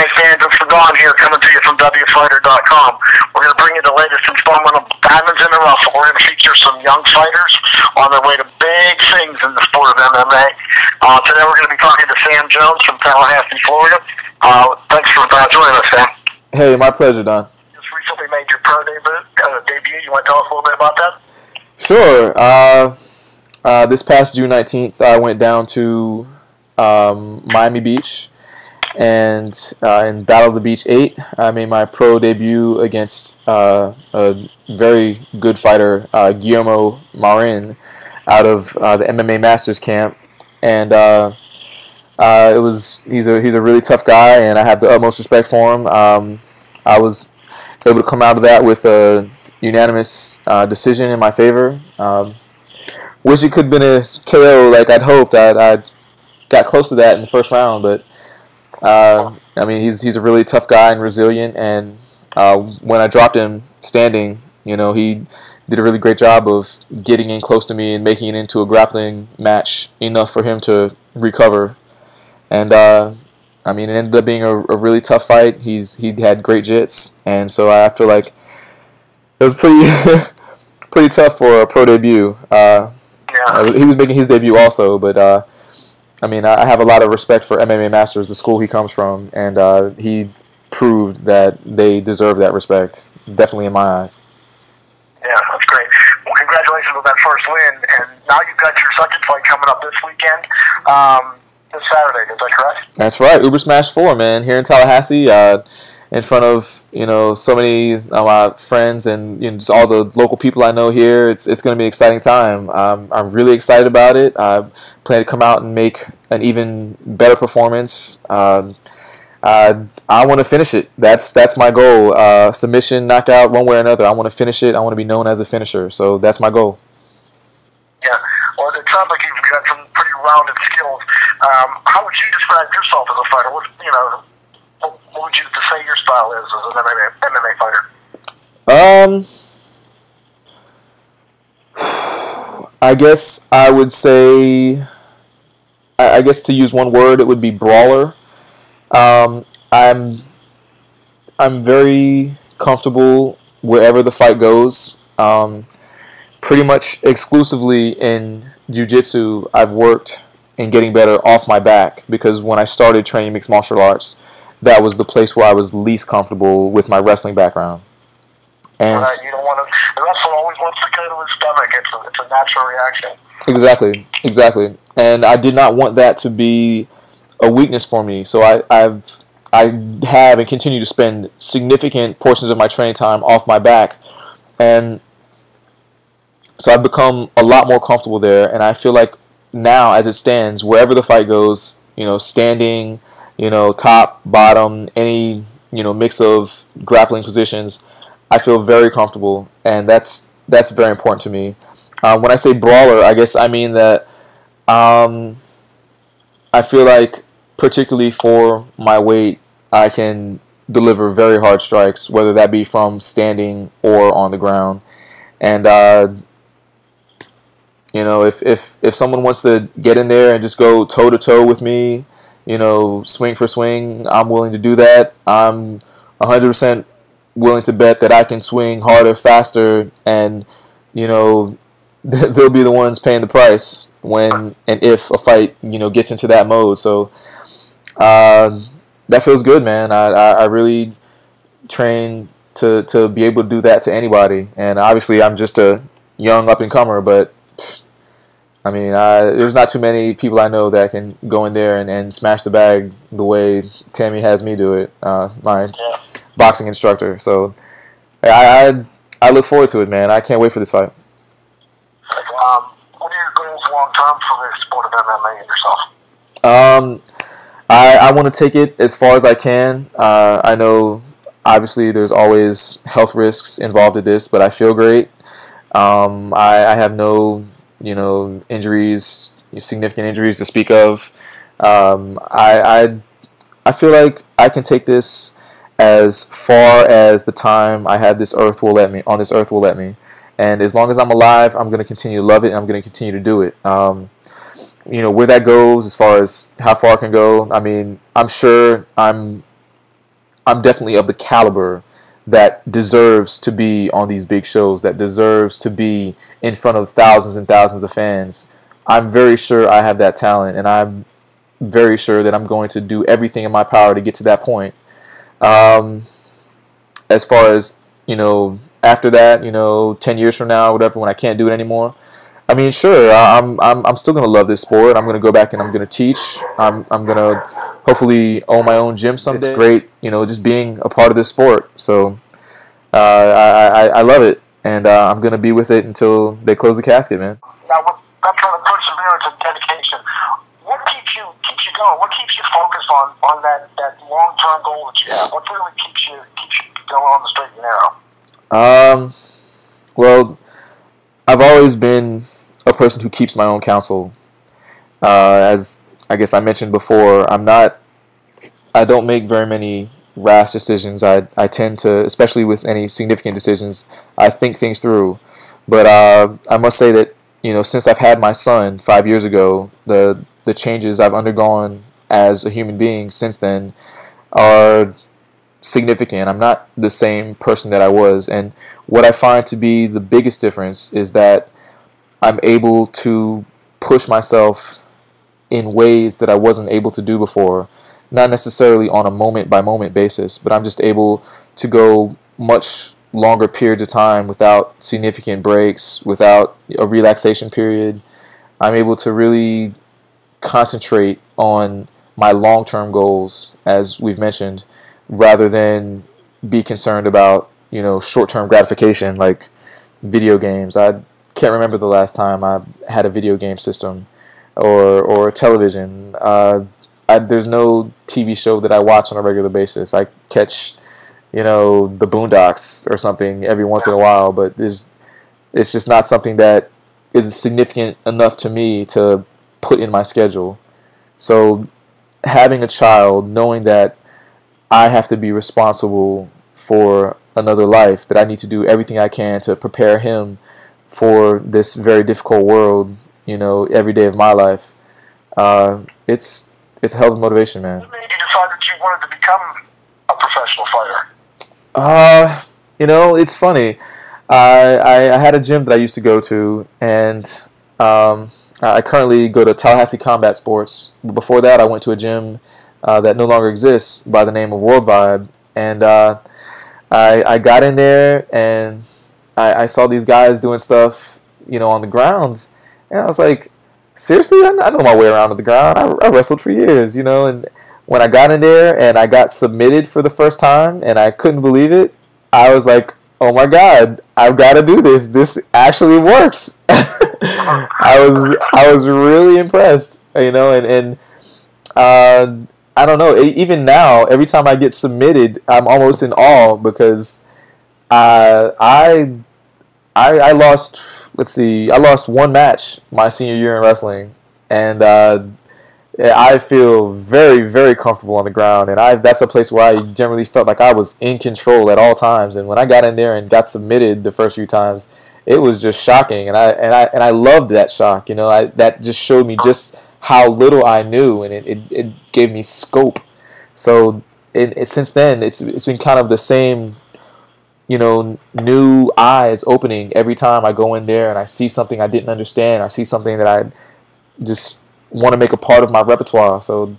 MMA fans, it's the Dawn here coming to you from WFighter.com. We're going to bring you the latest installment of Diamonds in the Rough. We're going to feature some young fighters on their way to big things in the sport of MMA. Today we're going to be talking to Sam Jones from Tallahassee, Florida. Thanks for joining us, Sam. Hey, my pleasure, Don. Just recently made your pro debut. You want to tell us a little bit about that? Sure. This past June 19th, I went down to Miami Beach, and in Battle of the Beach 8, I made my pro debut against a very good fighter, Guillermo Marin, out of the MMA Masters camp, and he's a really tough guy, and I have the utmost respect for him. I was able to come out of that with a unanimous decision in my favor. Wish it could have been a KO like I'd hoped. I got close to that in the first round, but I mean, he's a really tough guy and resilient. And when I dropped him standing, you know, he did a really great job of getting in close to me and making it into a grappling match enough for him to recover. And I mean, it ended up being a really tough fight. He had great jits, and so I feel like it was pretty tough for a pro debut. He was making his debut also, but I mean, I have a lot of respect for MMA Masters, the school he comes from, and he proved that they deserve that respect, definitely in my eyes. Yeah, that's great. Well, congratulations on that first win, and now you've got your second fight coming up this weekend, this Saturday. Is that correct? That's right, Uber Smash 4, man, here in Tallahassee, in front of, you know, so many of my friends and, you know, just all the local people I know here. It's going to be an exciting time. I'm really excited about it. I plan to come out and make an even better performance. I want to finish it. That's my goal. Submission, knockout, one way or another. I want to finish it. I want to be known as a finisher. So that's my goal. Yeah. Well, it sounds like you've got some pretty rounded skills. How would you describe yourself as a fighter? What would you say your style is as an MMA fighter? I guess I would say, I guess to use one word, it would be brawler. I'm very comfortable wherever the fight goes. Pretty much exclusively in jiu-jitsu, I've worked in getting better off my back, because when I started training mixed martial arts, that was the place where I was least comfortable with my wrestling background. And right, you don't want to. The wrestler always wants to go to his stomach. It's a natural reaction. Exactly. And I did not want that to be a weakness for me. So I have and continue to spend significant portions of my training time off my back, and so I've become a lot more comfortable there. And I feel like now, as it stands, wherever the fight goes, you know, standing, you know, top, bottom, any, you know, mix of grappling positions, I feel very comfortable, and that's very important to me. When I say brawler, I guess I mean that I feel like, particularly for my weight, I can deliver very hard strikes, whether that be from standing or on the ground. And you know, if someone wants to get in there and just go toe to toe with me, you know, swing for swing, I'm willing to do that. I'm 100% willing to bet that I can swing harder, faster, and, you know, they'll be the ones paying the price when and if a fight, you know, gets into that mode. So that feels good, man. I really train to be able to do that to anybody. And obviously I'm just a young up-and-comer, but I mean, there's not too many people I know that can go in there and smash the bag the way Tammy has me do it, my boxing instructor. So I look forward to it, man. I can't wait for this fight. What are your goals long-term for the sport of MMA and yourself? I want to take it as far as I can. I know, obviously, there's always health risks involved in this, but I feel great. I have no, you know, injuries, significant injuries to speak of. I feel like I can take this as far as the time I have this earth will let me, on this earth will let me. And as long as I'm alive, I'm going to continue to love it, and I'm going to continue to do it. You know, where that goes, as far as how far I can go, I mean, I'm sure I'm I'm definitely of the caliber that deserves to be on these big shows, that deserves to be in front of thousands and thousands of fans. I'm very sure I have that talent, and I'm very sure that I'm going to do everything in my power to get to that point. As far as, after that, 10 years from now, whatever, when I can't do it anymore, I mean, sure, I'm still gonna love this sport. I'm gonna go back and I'm gonna teach. I'm gonna hopefully own my own gym someday. It's great, just being a part of this sport. So I love it, and I'm gonna be with it until they close the casket, man. Now, with that kind of perseverance and dedication, what keeps you going? What keeps you focused on that long term goal that you have? What really keeps you going on the straight and narrow? Well, I've always been a person who keeps my own counsel. As I guess I mentioned before, I don't make very many rash decisions. I tend to, especially with any significant decisions, I think things through. But I must say that, since I've had my son 5 years ago, the changes I've undergone as a human being since then are significant. I'm not the same person that I was, and what I find to be the biggest difference is that I'm able to push myself in ways that I wasn't able to do before, not necessarily on a moment by moment basis, but I'm just able to go much longer periods of time without significant breaks, without a relaxation period. I'm able to really concentrate on my long-term goals, as we've mentioned, rather than be concerned about, short-term gratification like video games. I can't remember the last time I had a video game system or television. There's no TV show that I watch on a regular basis. I catch, the Boondocks or something every once in a while, but it's just not something that is significant enough to me to put in my schedule. So having a child, knowing that I have to be responsible for another life, that I need to do everything I can to prepare him for this very difficult world, every day of my life, it's a hell of a motivation, man. What made you decide that you wanted to become a professional fighter? It's funny. I had a gym that I used to go to, and I currently go to Tallahassee Combat Sports. Before that, I went to a gym that no longer exists by the name of World Vibe, and I got in there and I saw these guys doing stuff, on the ground, and I was like, seriously, I know my way around on the ground. I wrestled for years, and when I got in there and I got submitted for the first time and I couldn't believe it, I was like, oh my God, I've got to do this. This actually works. I was really impressed, and I don't know, even now, every time I get submitted, I'm almost in awe because I lost, I lost one match my senior year in wrestling, and I feel very, very comfortable on the ground, and that's a place where I generally felt like I was in control at all times. And when I got in there and got submitted the first few times, it was just shocking, and I loved that shock. That just showed me just how little I knew, and it gave me scope. So since then, it's been kind of the same, new eyes opening every time I go in there and I see something I didn't understand. I see something that I just want to make a part of my repertoire. So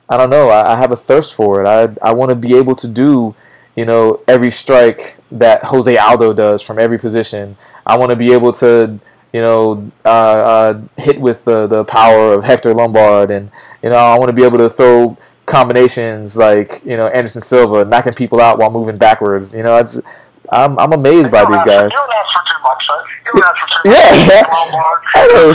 I don't know, I have a thirst for it. I want to be able to do, every strike that Jose Aldo does from every position. I want to be able to, hit with the power of Hector Lombard, and I want to be able to throw combinations like Anderson Silva, knocking people out while moving backwards. I'm amazed by these guys. You don't ask for too much, right? You don't ask for too much. I know.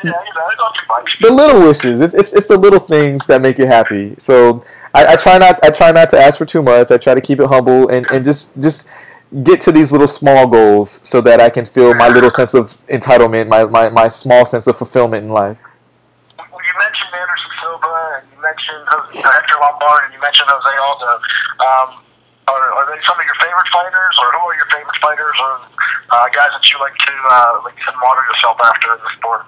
Not too much. The little wishes. It's the little things that make you happy. So I try not to ask for too much. I try to keep it humble and just get to these little small goals so that I can feel my little sense of entitlement, my small sense of fulfillment in life. Well, you mentioned Anderson Silva, and you mentioned Hector Lombard, and you mentioned Jose Aldo. Are they some of your favorite fighters, or who are your favorite fighters, or guys that you like to model yourself after in the sport?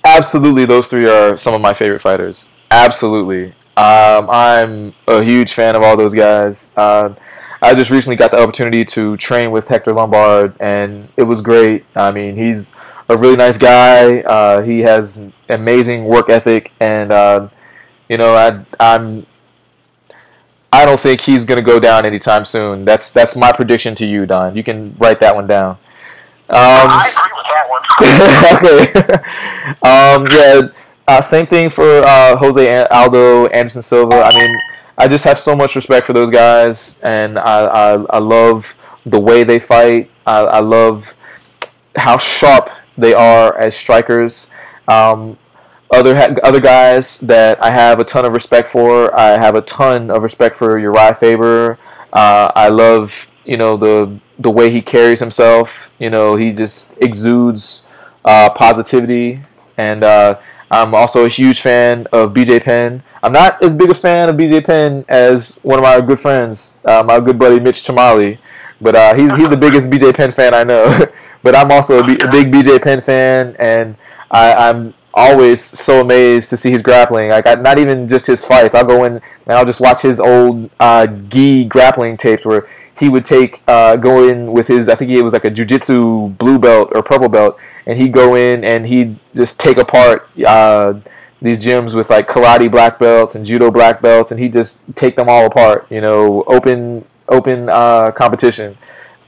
Absolutely, those three are some of my favorite fighters. Absolutely. I'm a huge fan of all those guys. I just recently got the opportunity to train with Hector Lombard, and it was great. I mean, he's a really nice guy. He has an amazing work ethic, and you know, I don't think he's going to go down anytime soon. That's my prediction to you, Don. You can write that one down. I agree with that one. Okay. Yeah. Same thing for Jose Aldo, Anderson Silva. I mean, I just have so much respect for those guys, and I love the way they fight. I love how sharp they are as strikers. Other guys that I have a ton of respect for. I have a ton of respect for Uriah Faber. I love, you know, the way he carries himself. You know, he just exudes positivity, and I'm also a huge fan of BJ Penn. I'm not as big a fan of BJ Penn as one of my good friends, my good buddy Mitch Chamali, but he's the biggest BJ Penn fan I know. But I'm also a big BJ Penn fan, and I'm always so amazed to see his grappling. Like, not even just his fights. I'll go in and I'll just watch his old gi grappling tapes where he would go in with his, I think it was like a jiu-jitsu blue belt or purple belt, and he'd go in and he'd just take apart these gyms with like karate black belts and judo black belts, and he'd just take them all apart, you know, open competition.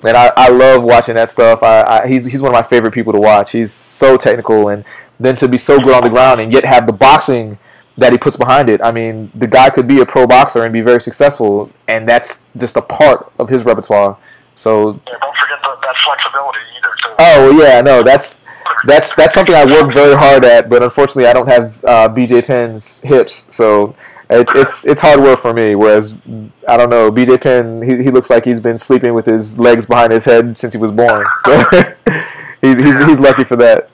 And I love watching that stuff. He's one of my favorite people to watch. He's so technical, and then to be so good on the ground and yet have the boxing that he puts behind it. I mean, the guy could be a pro boxer and be very successful, and that's just a part of his repertoire. So yeah, don't forget that flexibility either, too. Oh yeah, no, that's something I work very hard at, but unfortunately I don't have BJ Penn's hips, so it's hard work for me. Whereas I don't know, BJ Penn, he looks like he's been sleeping with his legs behind his head since he was born. So he's lucky for that.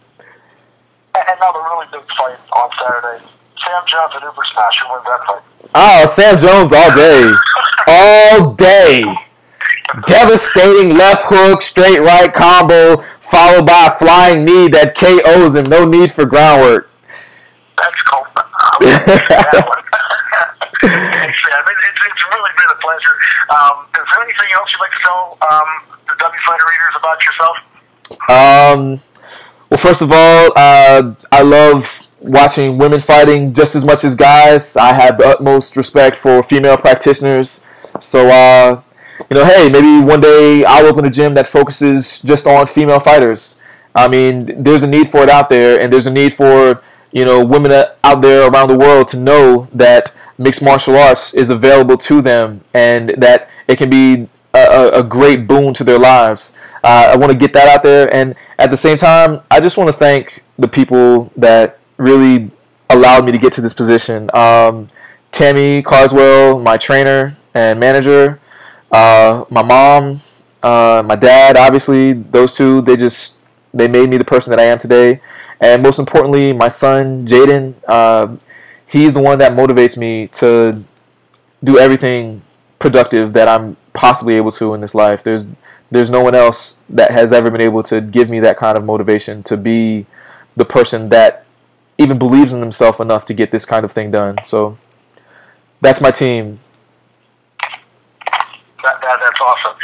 And another really big fight on Saturday. Sam Jones and Uber Smash. Who wins that fight? Oh, Sam Jones all day. All day. Devastating left hook, straight right combo, followed by a flying knee that KOs him. No need for groundwork. That's cool. It's really been a pleasure. Is there anything else you'd like to tell the W Fighter readers about yourself? Well, first of all, I love watching women fighting just as much as guys. I have the utmost respect for female practitioners. So, you know, hey, maybe one day I'll open a gym that focuses just on female fighters. I mean, there's a need for it out there, and there's a need for, you know, women out there around the world to know that mixed martial arts is available to them, and that it can be a great boon to their lives. I want to get that out there, and at the same time, I just want to thank the people that really allowed me to get to this position. Tammy Carswell, my trainer and manager, my mom, my dad, obviously, those two, they made me the person that I am today. And most importantly, my son, Jaden, he's the one that motivates me to do everything productive that I'm possibly able to in this life. There's no one else that has ever been able to give me that kind of motivation to be the person that even believes in himself enough to get this kind of thing done. So that's my team. That's awesome.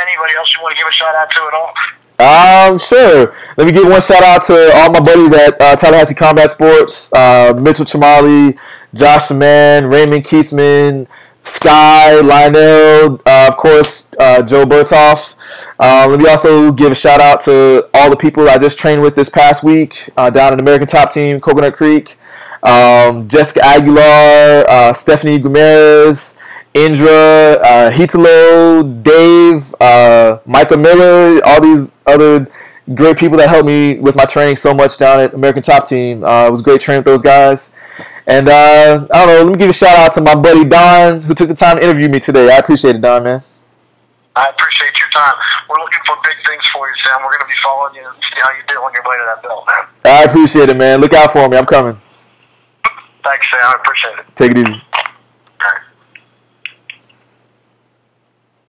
Anybody else you want to give a shout out to at all? Sure. Let me give one shout out to all my buddies at Tallahassee Combat Sports, Mitchell Chamali, Josh Saman, Raymond Kiesman, Sky, Lionel, of course, Joe Berthoff. Let me also give a shout out to all the people I just trained with this past week down in American Top Team, Coconut Creek. Jessica Aguilar, Stephanie Gutierrez, Indra, Hitalo, Dave, Michael Miller, all these other great people that helped me with my training so much down at American Top Team. It was great training with those guys. And I don't know, let me give a shout out to my buddy Don, who took the time to interview me today. I appreciate it, Don, man. I appreciate your time. We're looking for big things for you, Sam. We're going to be following you and see how you do on your way to that belt, man. I appreciate it, man. Look out for me. I'm coming. Thanks, Sam. I appreciate it. Take it easy.